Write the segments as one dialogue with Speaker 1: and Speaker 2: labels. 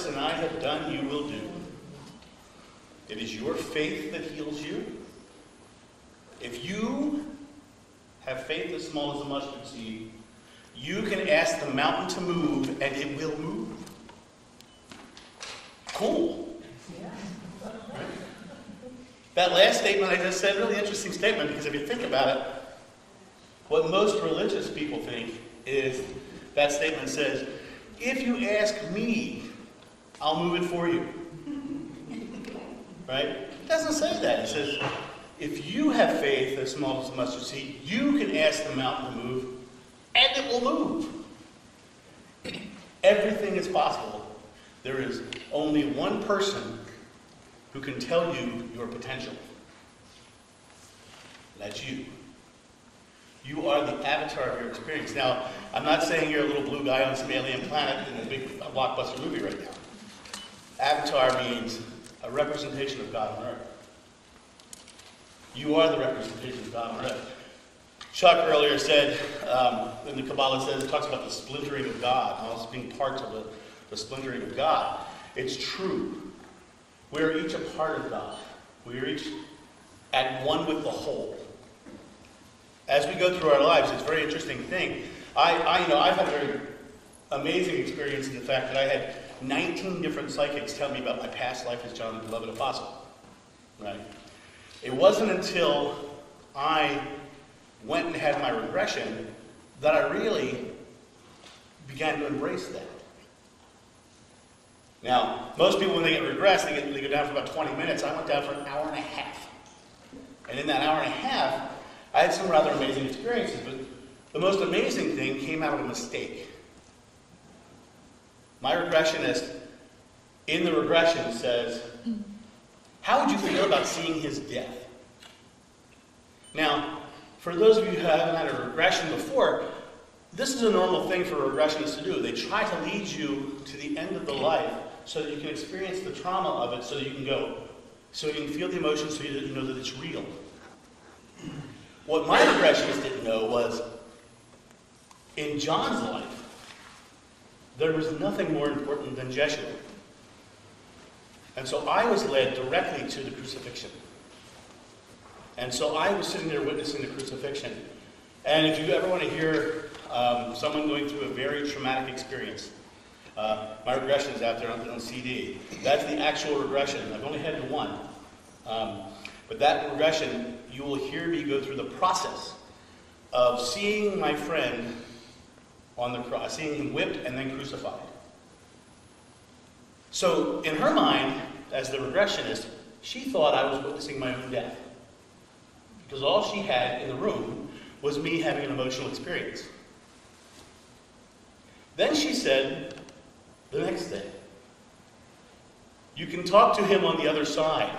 Speaker 1: works than I have done, you will do. It is your faith that heals you. If you have faith as small as a mustard seed, you can ask the mountain to move, and it will move. Cool. Right? That last statement I just said, really interesting statement, because if you think about it, what most religious people think is that statement says, if you ask me, I'll move it for you. Right? It doesn't say that. It says, if you have faith as small as a mustard seed, you can ask the mountain to move, and it will move. Everything is possible. There is only one person who can tell you your potential. That's you. You are the avatar of your experience. Now, I'm not saying you're a little blue guy on some alien planet in a big blockbuster movie right now. Avatar means a representation of God on earth. You are the representation of God on earth. Chuck earlier said, in the Kabbalah says, it talks about the splintering of God, and us being parts of the splintering of God. It's true. We are each a part of God. We are each at one with the whole. As we go through our lives, it's a very interesting thing. I've had a very amazing experience in the fact that I had 19 different psychics tell me about my past life as John the Beloved Apostle. Right? It wasn't until I went and had my regression that I really began to embrace that. Now, most people when they get regressed, they go down for about 20 minutes. I went down for an hour and a half. And in that hour and a half, I had some rather amazing experiences, but the most amazing thing came out of a mistake. My regressionist in the regression says, how would you feel about seeing his death? Now, for those of you who haven't had a regression before, this is a normal thing for regressionists to do. They try to lead you to the end of the life so that you can experience the trauma of it, so that you can go, so you can feel the emotion, so you know that it's real. What my regressionist didn't know was, in John's life, there was nothing more important than Jeshua. And so I was led directly to the crucifixion. And so I was sitting there witnessing the crucifixion. And if you ever want to hear someone going through a very traumatic experience, my regression is out there on CD. That's the actual regression. I've only had one. But that regression, you will hear me go through the process of seeing my friend on the cross, seeing him whipped and then crucified. So in her mind, as the regressionist, she thought I was witnessing my own death. Because all she had in the room was me having an emotional experience. Then she said the next day, you can talk to him on the other side,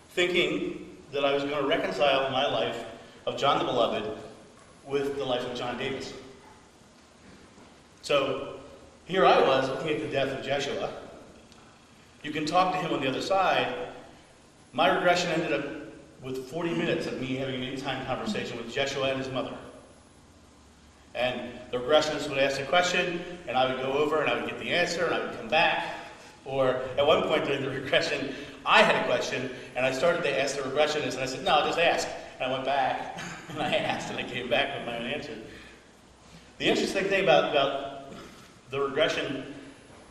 Speaker 1: thinking that I was going to reconcile my life of John the Beloved with the life of John Davis. So here I was looking at the death of Jeshua. You can talk to him on the other side. My regression ended up with 40 minutes of me having an in-time conversation with Jeshua and his mother. And the regressionist would ask a question, and I would go over, and I would get the answer, and I would come back. Or at one point during the regression, I had a question, and I started to ask the regressionist, and I said, no, just ask. And I went back, and I asked, and I came back with my own answer. The interesting thing about the regression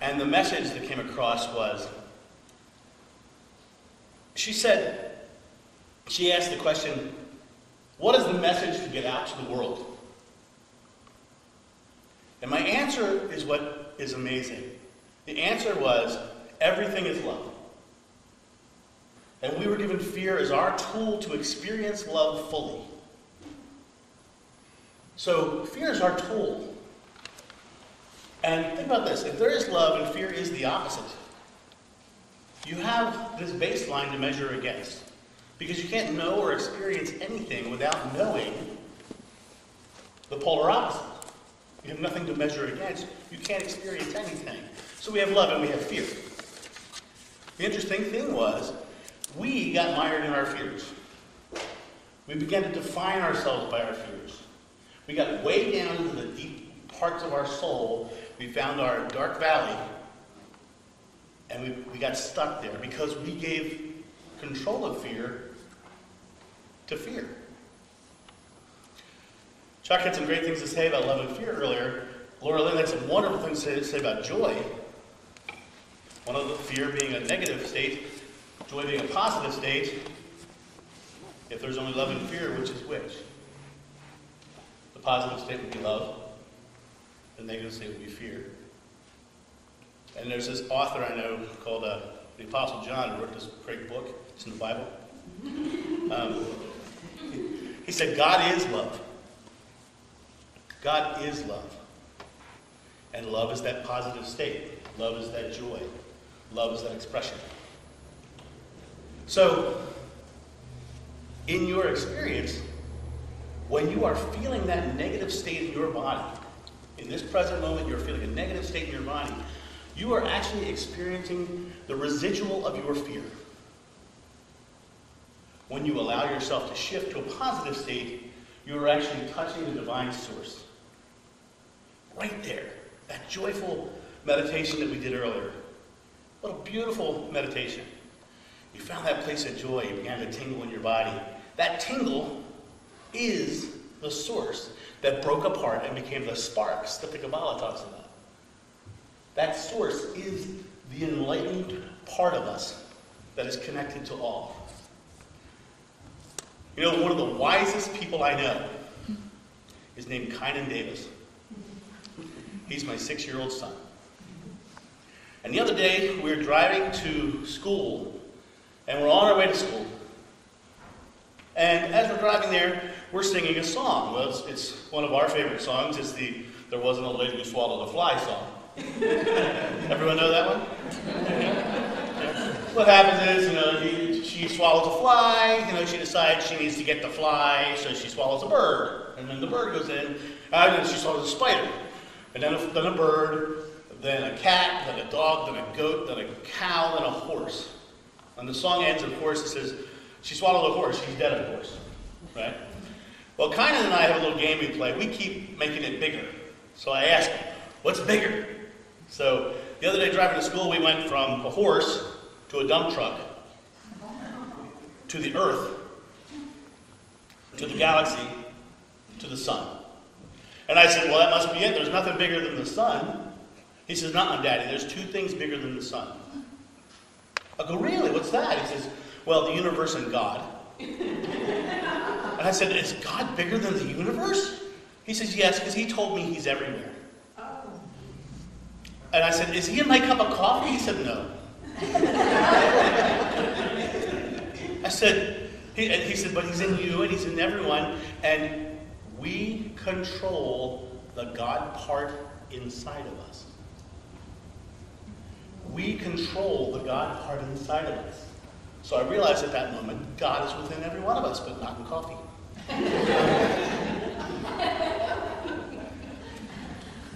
Speaker 1: and the message that came across was, she asked the question, what is the message to get out to the world? And my answer is what is amazing. The answer was, everything is love. And we were given fear as our tool to experience love fully. So fear is our tool. And think about this, if there is love and fear is the opposite, you have this baseline to measure against. Because you can't know or experience anything without knowing the polar opposite. You have nothing to measure against. You can't experience anything. So we have love and we have fear. The interesting thing was, we got mired in our fears. We began to define ourselves by our fears. We got way down into the deep parts of our soul. We found our dark valley, And we got stuck there because we gave control of fear to fear. Chuck had some great things to say about love and fear earlier. Laura Lynn had some wonderful things to say about joy. One of the fear being a negative state, joy being a positive state. If there's only love and fear, which is which? The positive state would be love. The negative state would be fear. And there's this author I know called the Apostle John who wrote this great book. It's in the Bible. He said, God is love. God is love. And love is that positive state. Love is that joy. Love is that expression. So, in your experience, when you are feeling that negative state in your body, in this present moment you're feeling a negative state in your body, you are actually experiencing the residual of your fear. When you allow yourself to shift to a positive state, you are actually touching the divine source. Right there. That joyful meditation that we did earlier. What a beautiful meditation. You found that place of joy. You began to tingle in your body. That tingle is the source that broke apart and became the sparks that the Kabbalah talks about. That source is the enlightened part of us that is connected to all. You know, one of the wisest people I know is named Kynan Davis. He's my 6-year-old son. And the other day, we were driving to school, and we're on our way to school. And as we're driving there, we're singing a song. Well, it's one of our favorite songs. It's the There Wasn't a Lady Who Swallowed a Fly song. Everyone know that one? What happens is, she swallows a fly, she decides she needs to get the fly, so she swallows a bird. And then the bird goes in, and then she swallows a spider. And then a bird, then a cat, then a dog, then a goat, then a cow, then a horse. And the song ends, of course, it says, she swallowed a horse, she's dead, of course. Right? Well, Kynan and I have a little game we play. We keep making it bigger. So I asked him, what's bigger? So the other day driving to school, we went from a horse to a dump truck, to the earth, to the galaxy, to the sun. And I said, well, that must be it. There's nothing bigger than the sun. He says, nuh-uh, Daddy, there's 2 things bigger than the sun. I go, really? What's that? He says, well, the universe and God. And I said, is God bigger than the universe? He says, yes, because he told me he's everywhere. And I said, is he in my cup of coffee? He said, no. I said, he said, but he's in you and he's in everyone. And we control the God part inside of us. We control the God part inside of us. So I realized at that moment, God is within every one of us, but not in coffee.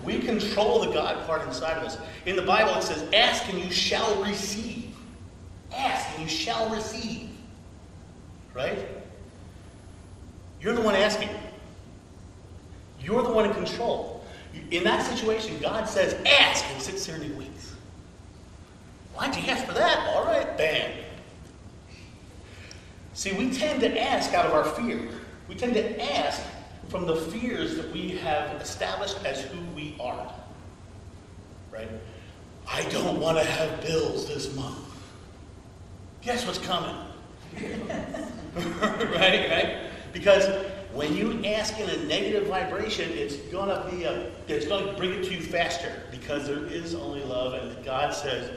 Speaker 1: We control the God part inside of us. In the Bible it says, ask and you shall receive. Ask and you shall receive. Right? You're the one asking. You're the one in control. In that situation, God says, ask, and sits there and he waits. Why'd you ask for that? All right, bam. See, we tend to ask out of our fear. We tend to ask from the fears that we have established as who we are. Right? I don't want to have bills this month. Guess what's coming? Right? Because when you ask in a negative vibration, it's going to bring it to you faster because there is only love, and God says,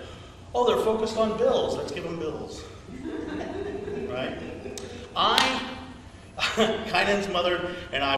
Speaker 1: oh, they're focused on bills. Let's give them bills. Right? Kynan's mother and I